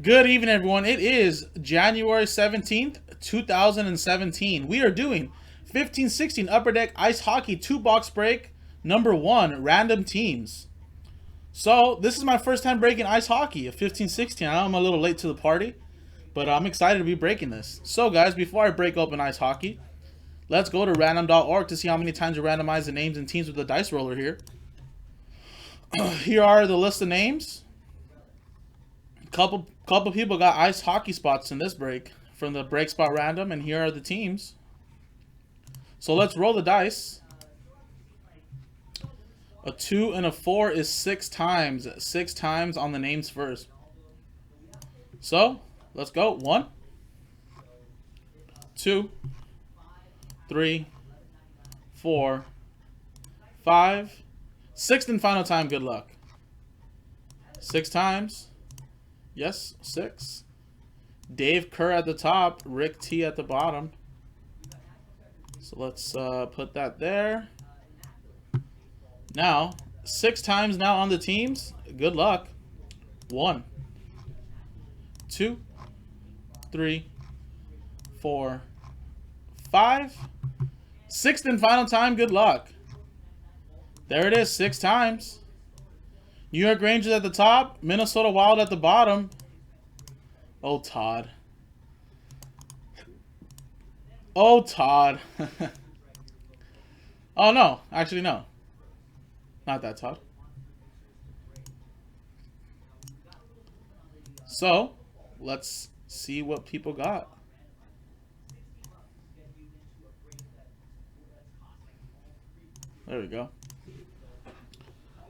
Good evening, everyone. It is January 17th, 2017. We are doing 15-16 Upper Deck Ice Hockey 2-box break, number 1, random teams. So, this is my first time breaking Ice Hockey of 15-16. I know I'm a little late to the party, but I'm excited to be breaking this. So, guys, before I break open Ice Hockey, let's go to random.org to see how many times we randomize the names and teams with the dice roller here. Here are the list of names. Couple people got ice hockey spots in this break from the break spot random, and here are the teams. So let's roll the dice. A 2 and a 4 is 6 times. 6 times on the names first. So let's go. 1, 2, 3, 4, 5. Sixth and final time. Good luck. 6 times. Yes, 6. Dave Kerr at the top, Rick T at the bottom. So let's put that there. Now, 6 times now on the teams. Good luck. 1, 2, 3, 4, 5. Sixth and final time. Good luck. There it is, 6 times. New York Rangers at the top, Minnesota Wild at the bottom. Oh, Todd. Oh, Todd. Oh, no. Actually, no. Not that Todd. So, let's see what people got. There we go.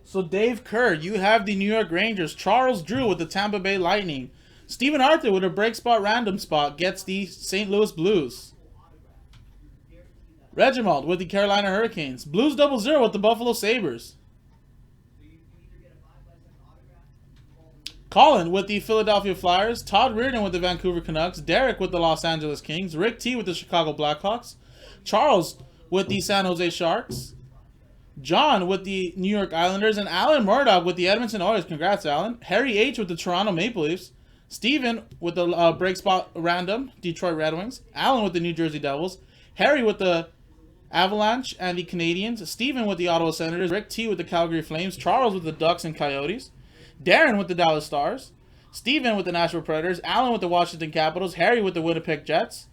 So, Dave Kerr, you have the New York Rangers. Charles Drew with the Tampa Bay Lightning. Stephen Arthur with a break spot random spot gets the St. Louis Blues. Reginald with the Carolina Hurricanes. Blues 00 with the Buffalo Sabres. Colin with the Philadelphia Flyers. Todd Reardon with the Vancouver Canucks. Derek with the Los Angeles Kings. Rick T with the Chicago Blackhawks. Charles with the San Jose Sharks. John with the New York Islanders, and Alan Murdoch with the Edmonton Oilers. Congrats, Alan. Harry H with the Toronto Maple Leafs. Steven with the break spot random, Detroit Red Wings. Alan with the New Jersey Devils. Harry with the Avalanche and the Canadiens. Steven with the Ottawa Senators. Rick T with the Calgary Flames. Charles with the Ducks and Coyotes. Darren with the Dallas Stars. Steven with the Nashville Predators. Alan with the Washington Capitals. Harry with the Winnipeg Jets.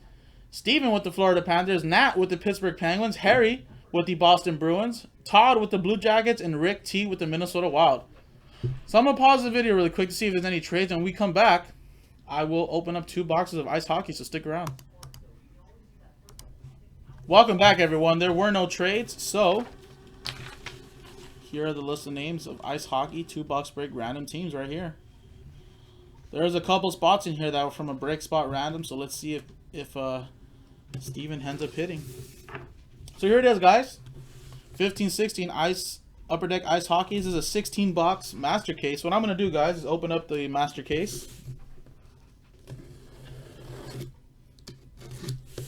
Steven with the Florida Panthers. Nat with the Pittsburgh Penguins. Harry with the Boston Bruins. Todd with the Blue Jackets, and Rick T with the Minnesota Wild. So I'm going to pause the video really quick to see if there's any trades, and when we come back, I will open up 2 boxes of ice hockey, so stick around. Welcome back, everyone. There were no trades, so here are the list of names of ice hockey 2-box break random teams right here. There's a couple spots in here that were from a break spot random, so let's see if Steven ends up hitting. So here it is, guys. 15-16 ice upper deck ice hockey. This is a 16-box master case. What I'm going to do, guys, is open up the master case.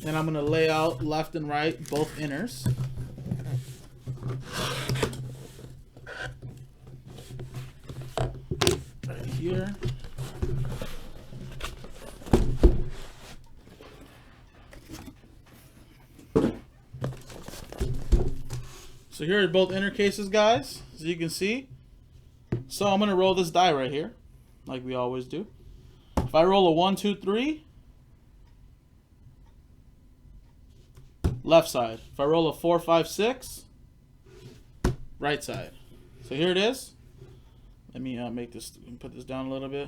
And I'm going to lay out left and right both inners. Right here. So here are both inner cases, guys, as you can see. So I'm going to roll this die right here, like we always do. If I roll a 1, 2, 3, left side. If I roll a 4, 5, 6, right side. So here it is. Let me make this, put this down a little bit.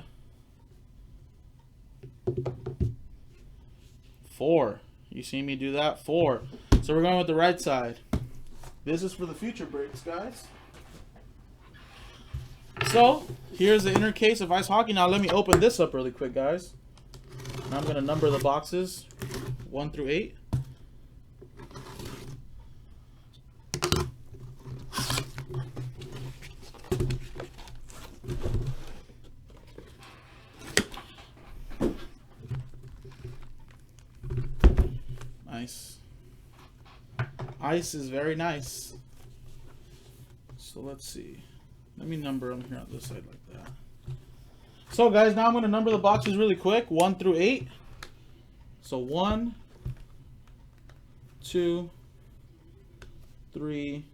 4. You see me do that? 4. So we're going with the right side. This is for the future breaks, guys. So, here's the inner case of ice hockey. Now, let me open this up really quick, guys. And I'm going to number the boxes 1 through 8. Nice. Ice is very nice. So let's see. Let me number them here on this side like that. So guys, now I'm going to number the boxes really quick, 1 through 8. So 1, 2, 3,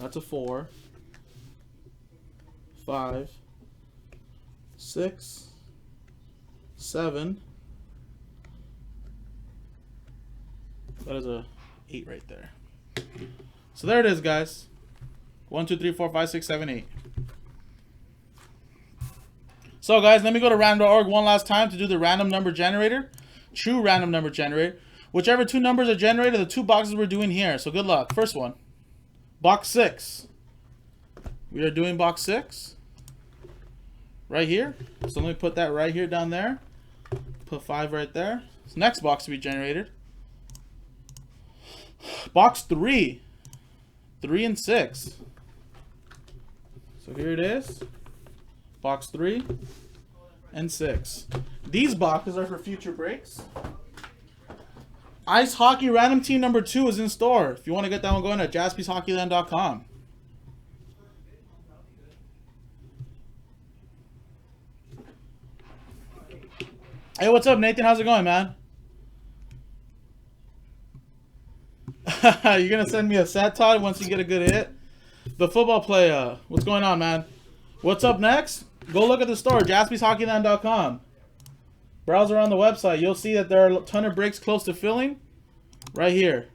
that's a 4, 5, 6, 7, that is a 8 right there. So there it is, guys. 1, 2, 3, 4, 5, 6, 7, 8. So guys, let me go to random.org one last time to do the random number generator. True random number generator. Whichever 2 numbers are generated, the 2 boxes we're doing here. So good luck. First one. Box 6. We are doing box 6. Right here. So let me put that right here down there. Put 5 right there. So next box to be generated. Box 3. 3 and 6. So here it is. Box 3 and 6. These boxes are for future breaks. Ice Hockey Random Team number 2 is in store. If you want to get that one going at jaspyshockeyland.com. Hey, what's up, Nathan? How's it going, man? You're going to send me a set, Todd, once you get a good hit? The football play, what's going on, man? What's up next? Go look at the store, jaspyshockeyland.com. Browse around the website. You'll see that there are a ton of breaks close to filling. Right here.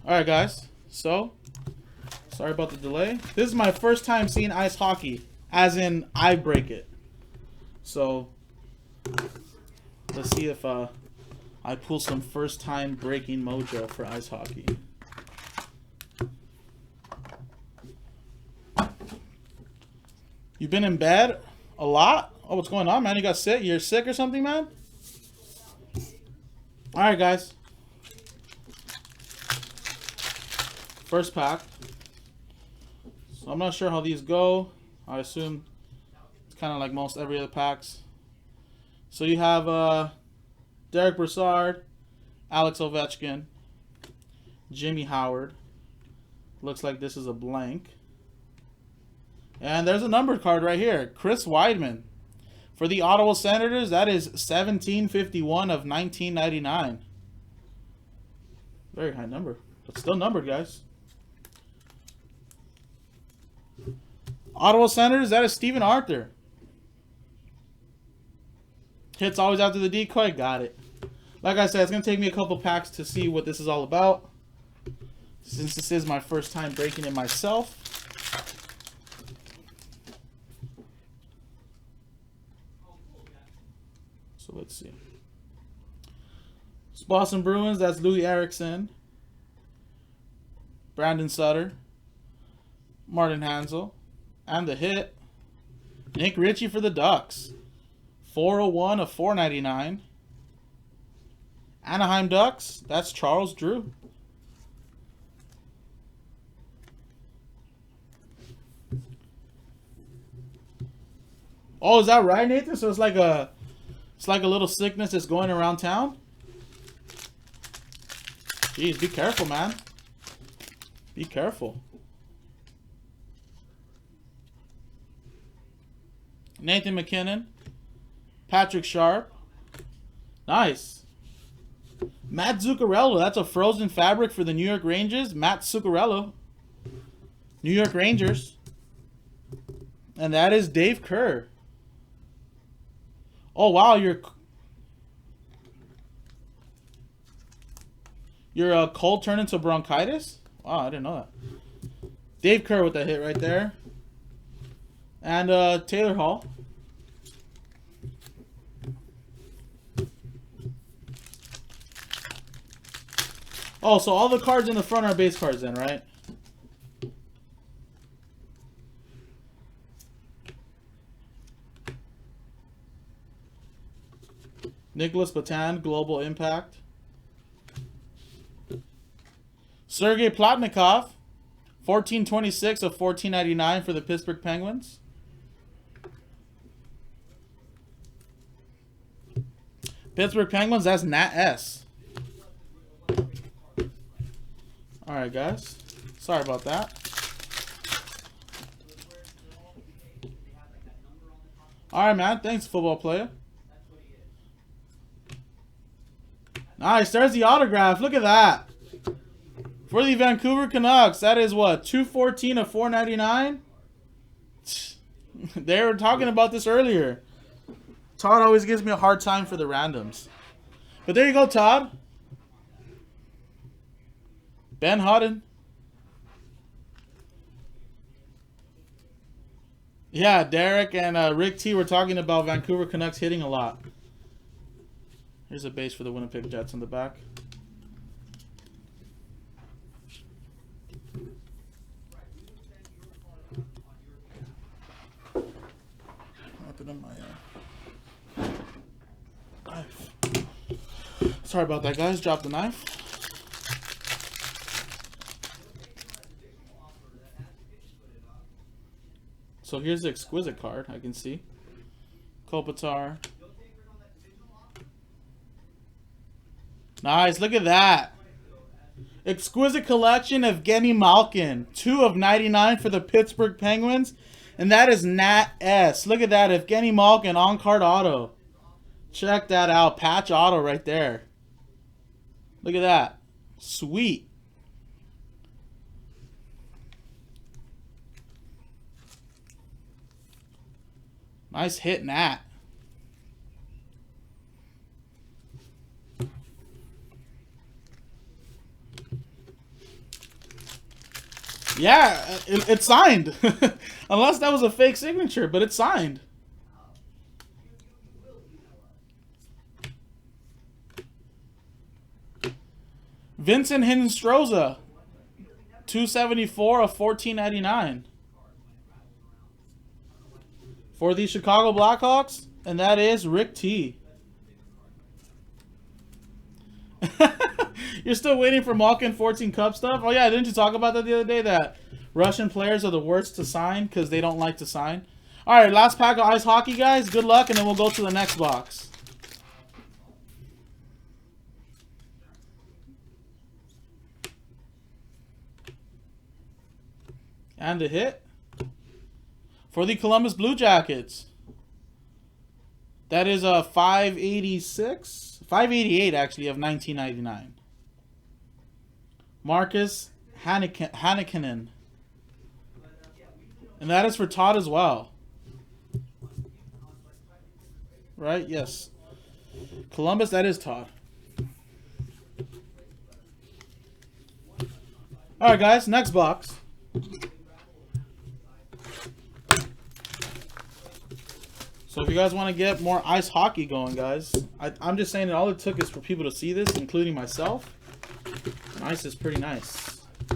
Alright, guys. So, sorry about the delay. This is my first time seeing ice hockey. As in, I break it. So, let's see if I pull some first time breaking mojo for ice hockey. You've been in bed a lot? Oh, what's going on, man? You got sick? You're sick or something, man? Alright, guys. First pack. So I'm not sure how these go. I assume it's kind of like most every other packs. So you have Derek Brassard, Alex Ovechkin, Jimmy Howard. Looks like this is a blank. And there's a numbered card right here. Chris Weidman. For the Ottawa Senators, that is 1751 of 1999. Very high number. But still numbered, guys. Ottawa Senators, that is Stephen Arthur. Hits always after the decoy. Got it. Like I said, it's going to take me a couple packs to see what this is all about. Since this is my first time breaking it myself. So let's see. It's Boston Bruins, that's Louis Eriksson. Brandon Sutter. Martin Hanzal. And the hit. Nick Ritchie for the Ducks. 401 of 499. Anaheim Ducks, that's Charles Drew. Oh, is that right, Nathan? So it's like a little sickness that's going around town? Jeez, be careful, man. Be careful. Nathan McKinnon. Patrick Sharp. Nice. Matt Zuccarello. That's a frozen fabric for the New York Rangers. Matt Zuccarello. New York Rangers. And that is Dave Kerr. Oh, wow. Your cold turned into bronchitis? Wow, I didn't know that. Dave Kerr with that hit right there. And Taylor Hall. Oh, so all the cards in the front are base cards then, right? Nicholas Batan, Global Impact. Sergei Plotnikov, 1426 of 1499 for the Pittsburgh Penguins. Pittsburgh Penguins, that's Nat S. Alright, guys. Sorry about that. All right, man. Thanks, football player. Nice. There's the autograph. Look at that. For the Vancouver Canucks, that is what? 214 of 499? They were talking about this earlier. Todd always gives me a hard time for the randoms. But there you go, Todd. Ben Hodden. Yeah, Derek and Rick T were talking about Vancouver Canucks hitting a lot. Here's a base for the Winnipeg Jets in the back. In my knife. Sorry about that, guys. Dropped the knife. So here's the exquisite card. I can see Kopitar. Nice. Look at that. Exquisite collection of Evgeny Malkin. 2 of 99 for the Pittsburgh Penguins. And that is Nat S. Look at that. Evgeny Malkin on-card auto. Check that out. Patch auto right there. Look at that. Sweet. Nice hit, Nat. Yeah, it's signed. Unless that was a fake signature, but it's signed. Vincent Hinstroza, 274 of 1499 for the Chicago Blackhawks, and that is Rick T. You're still waiting for Malkin 14 Cup stuff? Oh yeah, didn't you talk about that the other day, that Russian players are the worst to sign because they don't like to sign? All right, last pack of ice hockey, guys. Good luck, and then we'll go to the next box. And a hit for the Columbus Blue Jackets. That is a 588 actually of 1999. Marcus Hannikanen. And that is for Todd as well. Right? Yes. Columbus, that is Todd. Alright, guys. Next box. So if you guys want to get more ice hockey going, guys, I'm just saying that all it took is for people to see this, including myself. And ice is pretty nice. I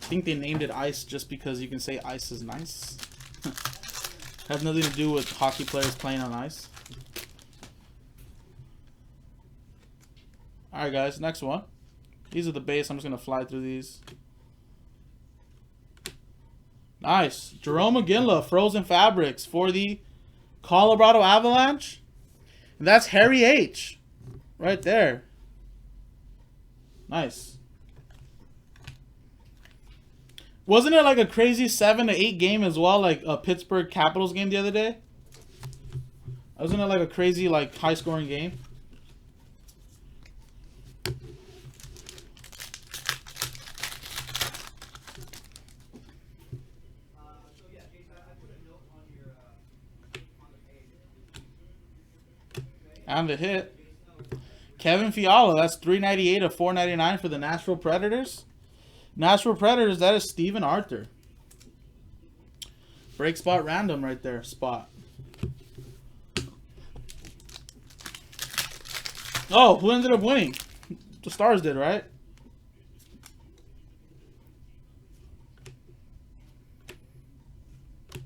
think they named it ice just because you can say ice is nice. Has nothing to do with hockey players playing on ice. Alright guys, next one. These are the base. I'm just going to fly through these. Nice. Jerome McGinley, Frozen Fabrics for the Colorado Avalanche. And that's Harry H. Right there. Nice. Wasn't it like a crazy 7 to 8 game as well, like a Pittsburgh Capitals game the other day? Wasn't it like a crazy, like, high-scoring game? And the hit. Kevin Fiala, that's 398 of 499 for the Nashville Predators. Nashville Predators, that is Steven Arthur. Break spot random right there, spot. Oh, who ended up winning? The Stars did, right?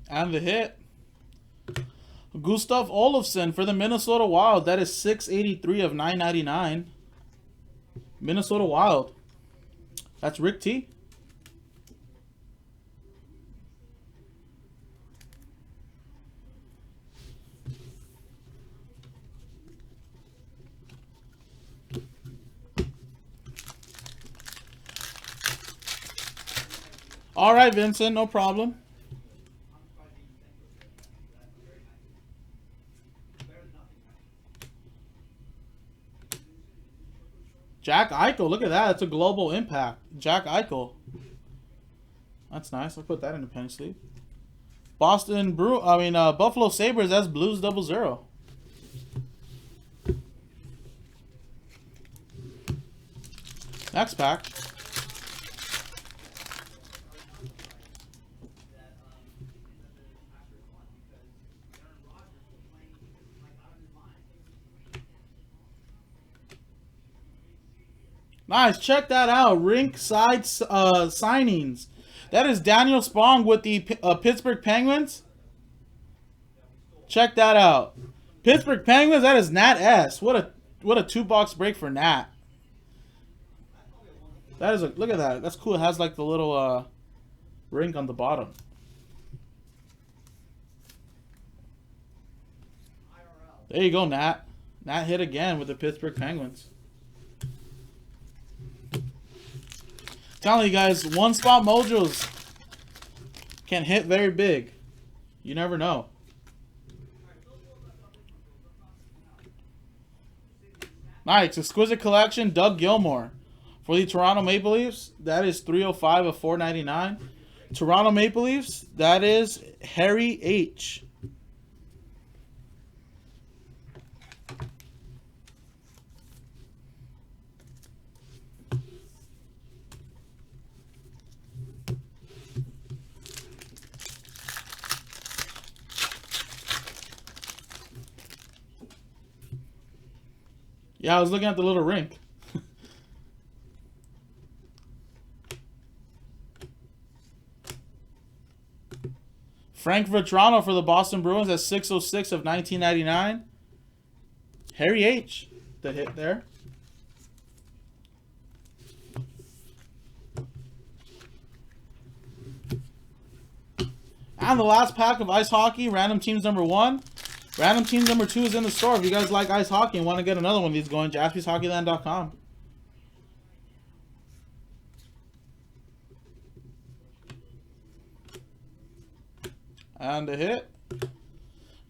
And the hit. Gustav Olofsson for the Minnesota Wild. That is 683 of 999. Minnesota Wild. That's Rick T. All right, Vincent, no problem. Jack Eichel. Look at that. That's a global impact. Jack Eichel. That's nice. I'll put that in the pen sleeve. Buffalo Sabres. That's Blues 00. Next pack. Nice. Check that out. Rink side signings. That is Daniel Spong with the Pittsburgh Penguins. Check that out. Pittsburgh Penguins. That is Nat S. What a 2-box break for Nat. That is look at that. That's cool. It has like the little rink on the bottom. There you go, Nat. Nat hit again with the Pittsburgh Penguins. Telling you guys, one spot mojos can hit very big. You never know. Nice. Exquisite collection, Doug Gilmour. For the Toronto Maple Leafs, that is 305 of 499. Toronto Maple Leafs, that is Harry H. Yeah, I was looking at the little rink. Frank Vetrano for the Boston Bruins at 606 of 1999. Harry H. The hit there. And the last pack of Ice Hockey, Random Teams number 1. Random Teams number 2 is in the store. If you guys like ice hockey and want to get another one of these going, Jaspy's HobbyLand.com. And the hit,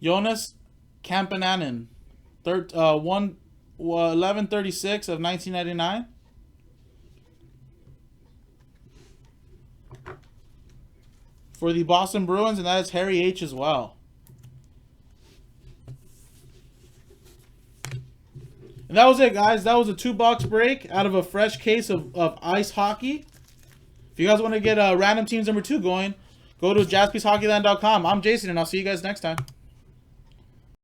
Jonas Kampananen, 1136 of 1999. For the Boston Bruins, and that is Harry H. as well. And that was it, guys. That was a 2-box break out of a fresh case of ice hockey. If you guys want to get Random Teams number 2 going, go to JaspysHockeyLand.com. I'm Jason, and I'll see you guys next time.